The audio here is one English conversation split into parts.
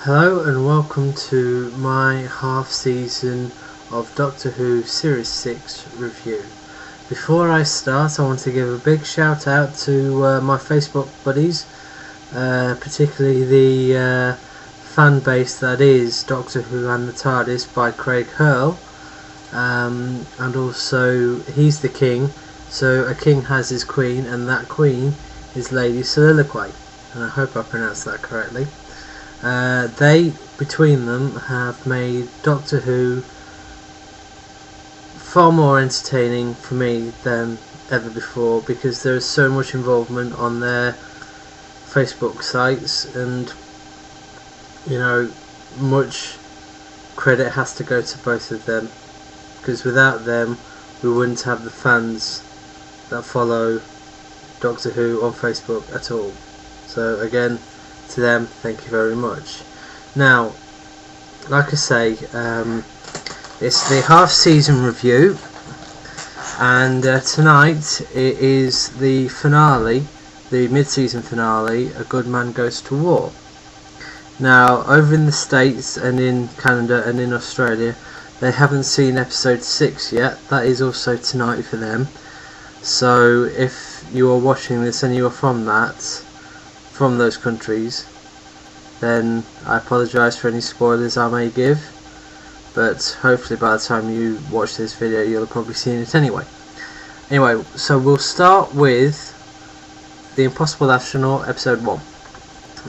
Hello and welcome to my half season of Doctor Who Series 6 review. Before I start, I want to give a big shout out to my Facebook buddies, particularly the fan base that is Doctor Who and the TARDIS by Craig Hurl, and also He's the King, so a king has his queen and that queen is Lady Soliloquy, and I hope I pronounced that correctly. They, between them, have made Doctor Who far more entertaining for me than ever before, because there is so much involvement on their Facebook sites, and much credit has to go to both of them, because without them we wouldn't have the fans that follow Doctor Who on Facebook at all. So again, to them, thank you very much. Now, like I say, it's the half season review, and tonight it is the finale, the mid-season finale, A Good Man Goes to War. Now, over in the States and in Canada and in Australia, they haven't seen episode 6 yet. That is also tonight for them. So if you are watching this and you are from those countries, then I apologise for any spoilers I may give, but hopefully by the time you watch this video you'll have probably seen it anyway. So we'll start with The Impossible Astronaut, episode 1.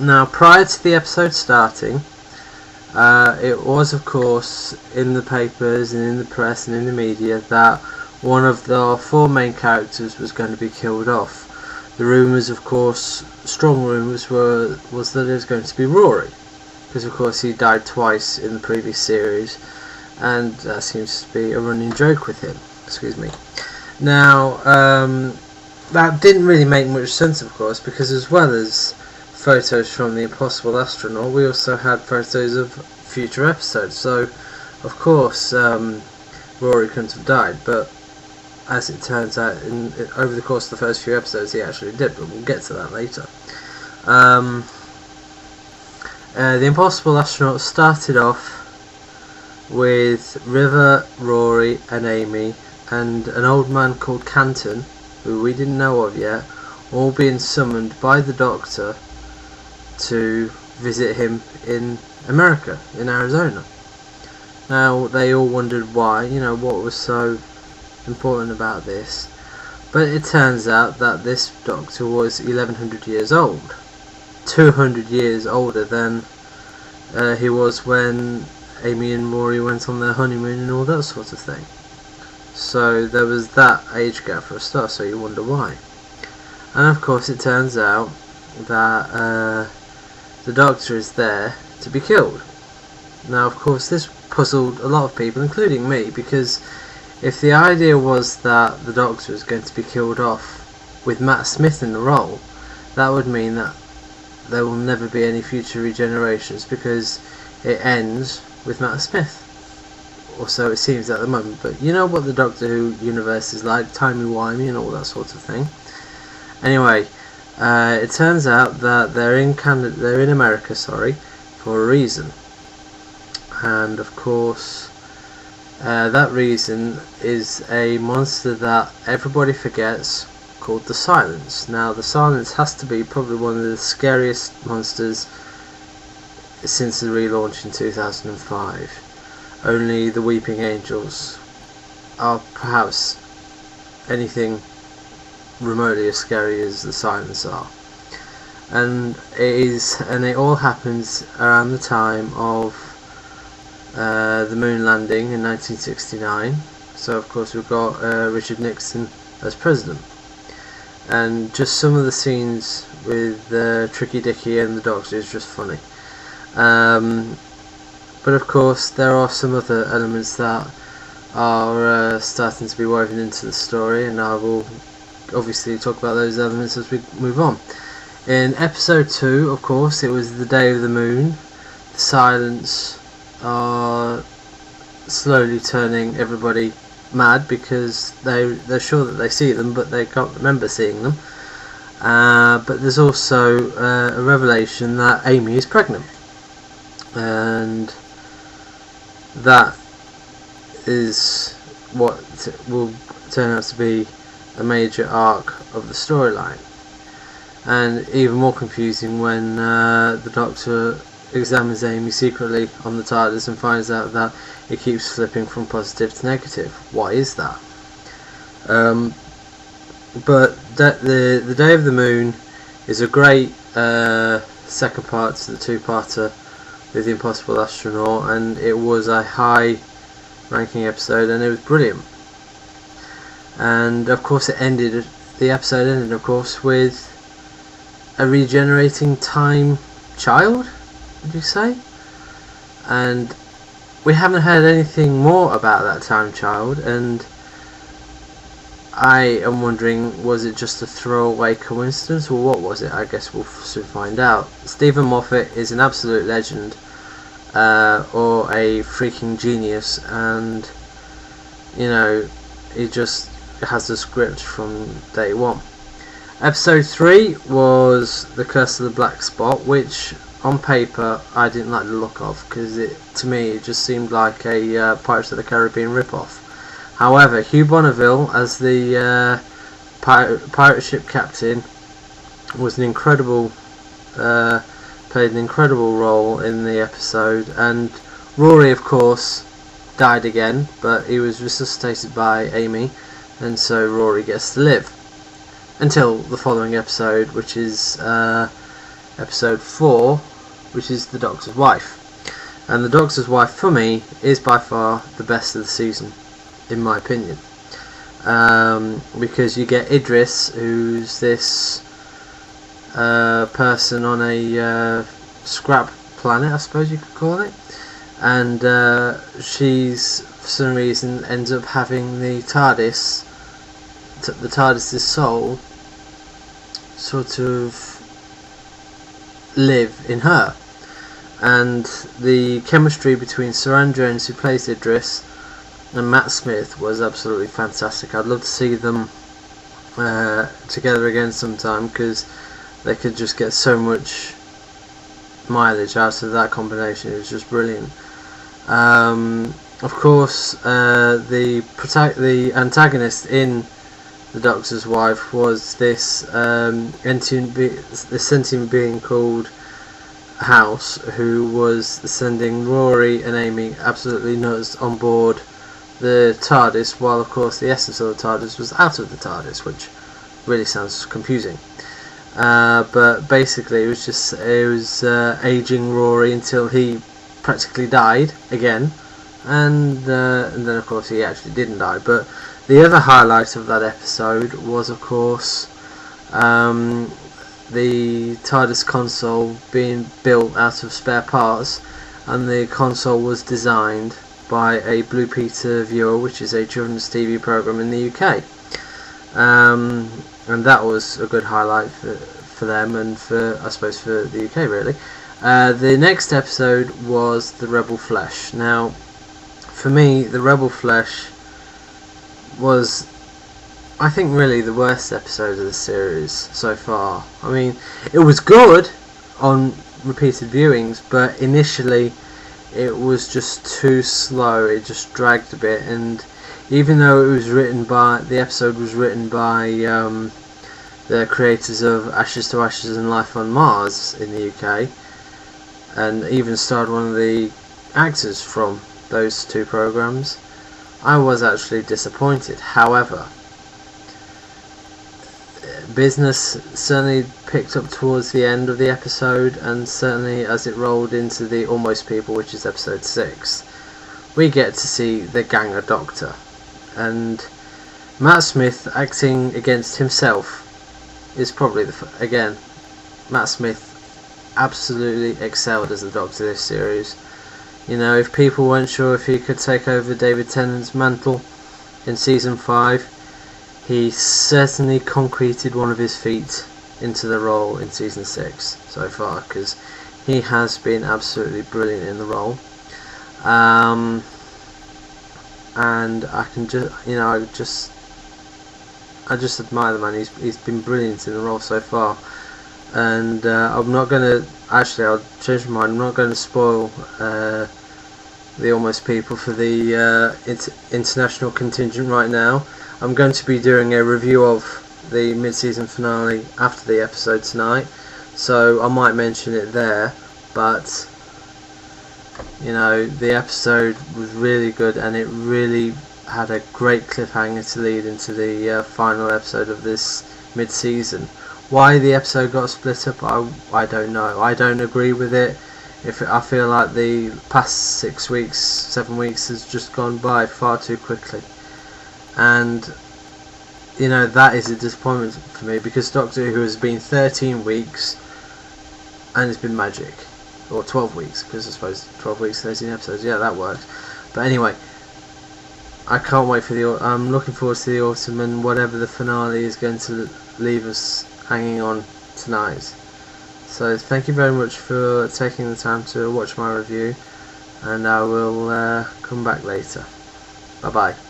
Now, prior to the episode starting, it was of course in the papers and in the press and in the media that one of the 4 main characters was going to be killed off. The rumours, of course, strong rumours, was that it was going to be Rory, because of course he died twice in the previous series, and that seems to be a running joke with him. Excuse me. Now, that didn't really make much sense, of course, because as well as photos from The Impossible Astronaut, we also had photos of future episodes. So, of course, Rory couldn't have died, but as it turns out, over the course of the first few episodes he actually did, but we'll get to that later. The Impossible Astronaut started off with River, Rory and Amy and an old man called Canton, who we didn't know of yet, all being summoned by the Doctor to visit him in America, in Arizona. Now, they all wondered why, what was so important about this, but it turns out that this Doctor was 1100 years old, 200 years older than he was when Amy and Rory went on their honeymoon and all that sort of thing. So there was that age gap for a start, so you wonder why. And of course it turns out that the Doctor is there to be killed. Now, of course, this puzzled a lot of people, including me, because if the idea was that the Doctor was going to be killed off with Matt Smith in the role, that would mean that there will never be any future regenerations, because it ends with Matt Smith. Or so it seems at the moment, but you know what the Doctor Who universe is like, timey-wimey and all that sort of thing. Anyway, it turns out that they're in America, for a reason. And of course, that reason is a monster that everybody forgets, called the Silence. Now, the Silence has to be probably one of the scariest monsters since the relaunch in 2005. Only the Weeping Angels are perhaps anything remotely as scary as the Silence are. And it all happens around the time of the moon landing in 1969. So of course we've got Richard Nixon as president, and just some of the scenes with Tricky Dicky and the Doctor is just funny. But of course there are some other elements that are starting to be woven into the story, and I will obviously talk about those elements as we move on. In episode 2, of course, it was the day of the moon. The Silence are slowly turning everybody mad, because they're sure that they see them, but they can't remember seeing them. But there's also a revelation that Amy is pregnant. and that is what will turn out to be a major arc of the storyline. And even more confusing when the Doctor examines Amy secretly on the TARDIS and finds out that it keeps flipping from positive to negative. Why is that? But the Day of the Moon is a great second part to the two-parter with the Impossible Astronaut, and it was a high-ranking episode, and it was brilliant. And of course, the episode ended, of course, with a regenerating time child, would you say? And we haven't heard anything more about that time child, and I am wondering, was it just a throwaway coincidence, or what was it? I guess we'll soon find out. Stephen Moffat is an absolute legend, or a freaking genius, and you know, he just has the script from day one. Episode 3 was The Curse of the Black Spot, which on paper I didn't like the look of, because to me it just seemed like a Pirates of the Caribbean rip-off. However, Hugh Bonneville as the pirate ship captain was played an incredible role in the episode, and Rory, of course, died again, but he was resuscitated by Amy, and so Rory gets to live until the following episode, which is episode 4, which is The Doctor's Wife. And The Doctor's Wife, for me, is by far the best of the season, in my opinion, because you get Idris, who's this person on a scrap planet, I suppose you could call it, and she's, for some reason, ends up having the TARDIS's soul sort of live in her, and the chemistry between Saran Jones, who plays Idris, and Matt Smith was absolutely fantastic. I'd love to see them together again sometime, because they could just get so much mileage out of that combination. It was just brilliant. Of course, the antagonist in The Doctor's Wife was this sentient being called House, who was sending Rory and Amy absolutely nuts on board the TARDIS, while of course the essence of the TARDIS was out of the TARDIS, which really sounds confusing. But basically it was aging Rory until he practically died again, and then of course he actually didn't die. But the other highlight of that episode was, of course, the TARDIS console being built out of spare parts, and the console was designed by a Blue Peter viewer, which is a children's TV program in the UK, and that was a good highlight for them, and I suppose for the UK really. The next episode was The Rebel Flesh. Now, for me, The Rebel Flesh was, I think, really the worst episode of the series so far. I mean, it was good on repeated viewings, but initially it was just too slow. It just dragged a bit, and even though the episode was written by the creators of Ashes to Ashes and Life on Mars in the UK, and even starred one of the actors from those two programs, I was actually disappointed. However, business certainly picked up towards the end of the episode, and certainly as it rolled into the Almost People, which is episode 6, we get to see the Ganger Doctor, and Matt Smith acting against himself is probably again, Matt Smith absolutely excelled as the Doctor this series. You know, if people weren't sure if he could take over David Tennant's mantle in season 5, he certainly concreted one of his feet into the role in season 6 so far, because he has been absolutely brilliant in the role. And I can just, I just admire the man. He's been brilliant in the role so far, and I'm not going to actually, I'll change my mind. I'm not going to spoil the Almost People for the international contingent right now. I'm going to be doing a review of the mid-season finale after the episode tonight, so I might mention it there. But you know, the episode was really good, and it really had a great cliffhanger to lead into the final episode of this mid-season. Why the episode got split up, I don't know. I don't agree with it. I feel like the past 6 weeks, 7 weeks has just gone by far too quickly, and you know, that is a disappointment for me, because Doctor Who has been 13 weeks and it's been magic, or 12 weeks, because I suppose 12 weeks, 13 episodes, yeah, that works. But anyway, I can't wait for I'm looking forward to the autumn and whatever the finale is going to leave us hanging on tonight. So thank you very much for taking the time to watch my review, and I will come back later. Bye bye.